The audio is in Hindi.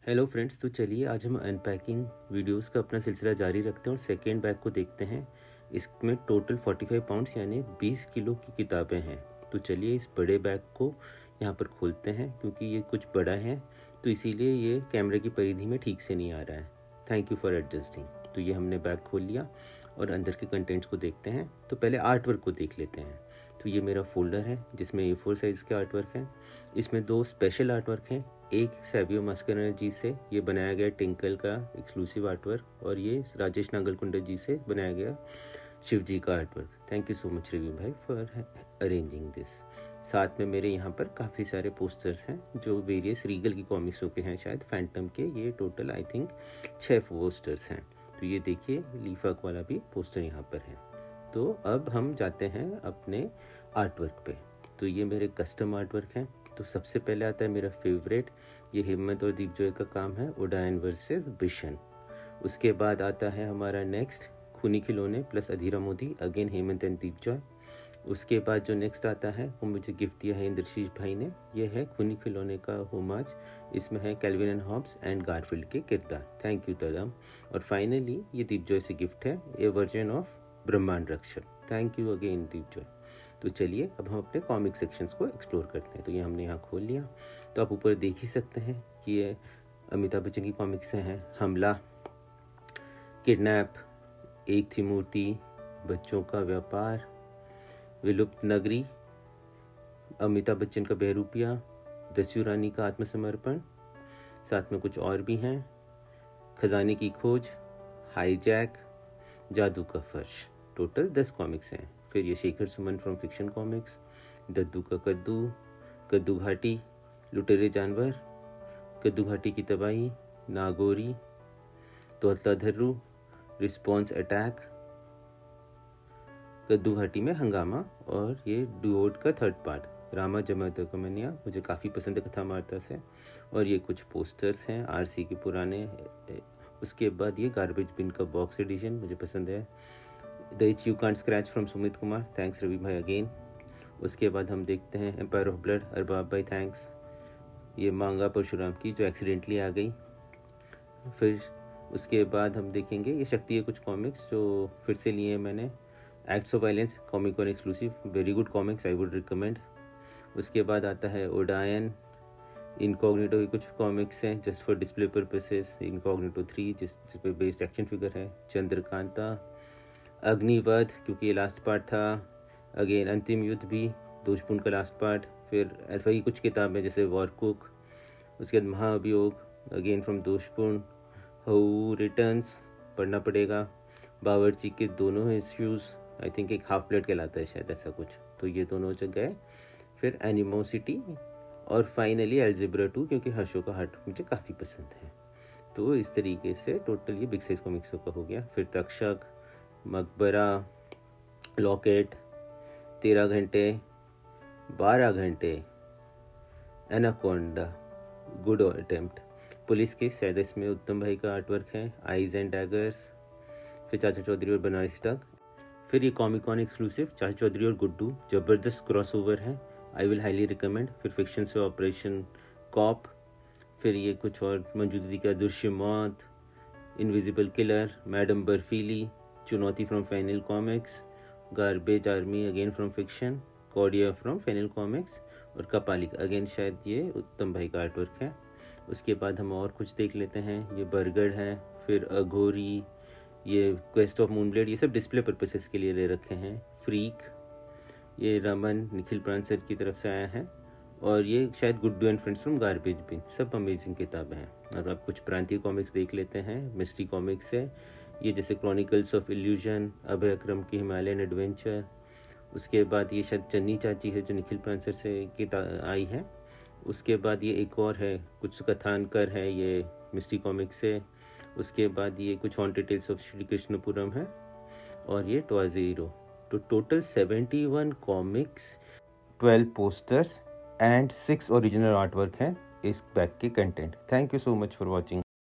हेलो फ्रेंड्स, तो चलिए आज हम अनपैकिंग वीडियोस का अपना सिलसिला जारी रखते हैं और सेकेंड बैग को देखते हैं। इसमें टोटल 45 पाउंड्स यानी 20 किलो की किताबें हैं। तो चलिए इस बड़े बैग को यहाँ पर खोलते हैं, क्योंकि ये कुछ बड़ा है तो इसीलिए ये कैमरे की परिधि में ठीक से नहीं आ रहा है। Thank you for adjusting. तो ये हमने बैग खोल लिया और अंदर के कंटेंट्स को देखते हैं। तो पहले आर्ट वर्क को देख लेते हैं। तो ये मेरा फोल्डर है जिसमें A4 साइज़ के आर्ट वर्क हैं। इसमें दो स्पेशल आर्ट वर्क हैं। एक सैवियो मास्करनर जी से ये बनाया गया टिंकल का एक्सक्लूसिव आर्ट वर्क, और ये राजेश नागलकुंडा जी से बनाया गया शिव जी का art work. Thank you so much Ravi भाई फॉर अरेंजिंग दिस। साथ में मेरे यहाँ पर काफ़ी सारे पोस्टर्स हैं जो वेरियस रीगल की कॉमिक्सों के हैं, शायद फैंटम के। ये टोटल आई थिंक 6 पोस्टर्स हैं। तो ये देखिए लीफक वाला भी पोस्टर यहाँ पर है। तो अब हम जाते हैं अपने आर्ट वर्क पे। तो ये मेरे कस्टम आर्ट वर्क हैं। तो सबसे पहले आता है मेरा फेवरेट, ये हिम्मत और दीपजॉय का काम है, ओडायन वर्सेस बिशन। उसके बाद आता है हमारा नेक्स्ट खूनी खिलौने plus Adhira Modi, again Hemant and Deepjoy. उसके बाद जो नेक्स्ट आता है वो मुझे गिफ्ट दिया है इंद्रशीष भाई ने। ये है खूनी खिलौने का होमाज। इसमें है Calvin and Hobbes and Garfield के किरदार। Thank you Tadam. और फाइनली ये दीपजॉय से गिफ्ट है, ए version of Brahmand Rakshak. Thank you again Deepjoy. तो चलिए अब हम अपने कॉमिक सेक्शंस को एक्सप्लोर करते हैं। तो ये हमने यहाँ खोल लिया। तो आप ऊपर देख ही सकते हैं कि ये अमिताभ बच्चन की कॉमिक्स हैं। हमला, किडनैप, एक थी मूर्ति, बच्चों का व्यापार, विलुप्त नगरी, अमिताभ बच्चन का बहरूपिया, दस्यू रानी का आत्मसमर्पण, साथ में कुछ और भी हैं, खजाने की खोज, हाईजैक, जादू का फर्श। टोटल 10 कॉमिक्स हैं। फिर ये Shekhar Suman from fiction comics, दद्दू का कद्दू, कद्दू घाटी, लुटेरे जानवर, कद्दू घाटी की तबाही, नागोरी, तोतला धर्रू, रिस्पॉन्स अटैक, कद्दू घाटी में हंगामा, और ये डुओड का थर्ड पार्ट रामा जमदकमनिया मुझे काफ़ी पसंद है कथा वार्ता से। और ये कुछ पोस्टर्स हैं आरसी के पुराने। उसके बाद ये गार्बेज बिन का बॉक्स एडिशन मुझे पसंद है, the itch you can't scratch from Sumit Kumar. Thanks Ravi भाई अगेन। उसके बाद हम देखते हैं एम्पायर ऑफ ब्लड, अरबाब भाई थैंक्स। ये मांगा परशुराम की जो एक्सीडेंटली आ गई। फिर उसके बाद हम देखेंगे ये शक्ति है कुछ कॉमिक्स जो फिर से लिए हैं मैंने। एक्ट्स ऑफ वायलेंस कॉमिक और exclusive, very good comics, I would recommend. उसके बाद आता है ओडायन, इनकॉग्निटो की कुछ कॉमिक्स हैं just for display purposes, incognito 3 जिस पे बेस्ड एक्शन फिगर है, चंद्रकांता, अग्निवध क्योंकि ये लास्ट पार्ट था, अगेन अंतिम युद्ध भी दोषपूर्ण का लास्ट पार्ट। फिर अल्फा की कुछ किताबें जैसे वॉरकुक, उसके बाद महाअभियोग, अगेन फ्रॉम दोषपूर्ण, हु रिटर्न्स पढ़ना पड़ेगा, बावर्ची के दोनों इश्यूज़, आई थिंक एक हाफ प्लेट कहलाता है शायद ऐसा कुछ, तो ये दोनों जगह। फिर एनिमोसिटी, और फाइनली एल्जेब्रा 2 क्योंकि हर्षो का हार्ट मुझे काफ़ी पसंद है। तो इस तरीके से टोटल ये बिग साइज कॉमिक्सों का हो गया। फिर तक्षक, मकबरा, लॉकेट, 13 घंटे, 12 घंटे, anaconda, good attempt, police case शायद इसमें उत्तम भाई का आर्टवर्क है, आइज एंड डैगर्स, फिर चाचा चौधरी और बनारसी टक। फिर ये कॉमिकॉन एक्सक्लूसिव चाचा चौधरी और गुड्डू, ज़बरदस्त क्रॉसओवर है, आई विल हाईली रिकमेंड। फिर फिक्शन से ऑपरेशन कॉप, फिर ये कुछ और मंजूदगी का दृश्य मौत, इनविजिबल किलर, मैडम बर्फीली, चुनौती from Fenil comics, garbage army again from fiction, Cordia from Fenil comics, और कपालिक अगेन शायद ये उत्तम भाई का आर्टवर्क है। उसके बाद हम और कुछ देख लेते हैं, ये बरगढ़ है, फिर अघोरी, ये क्वेस्ट ऑफ मूनब्लेड, ये सब डिस्प्ले पर्पसेस के लिए ले रखे हैं। फ्रीक, ये रमन निखिल प्रांसर की तरफ से आया है, और ये शायद Guddu and friends from garbage bin. सब अमेजिंग किताबें हैं। और अब कुछ प्रांतीय कॉमिक्स देख लेते हैं, मिस्ट्री कॉमिक्स है ये, जैसे क्रॉनिकल्स ऑफ इल्यूजन, अभय अक्रम की हिमालयन एडवेंचर। उसके बाद ये शायद चन्नी चाची है जो निखिल प्रांसर से आई है। उसके बाद ये एक और है कुछ कथानकर है, ये मिस्ट्री कॉमिक्स से। उसके बाद ये कुछ haunted tales of Shri Krishnapuram है, और ये टॉयज़ीरो। तो total 71 comics, 12 posters and 6 original artwork हैं इस बैग के content. Thank you so much for watching.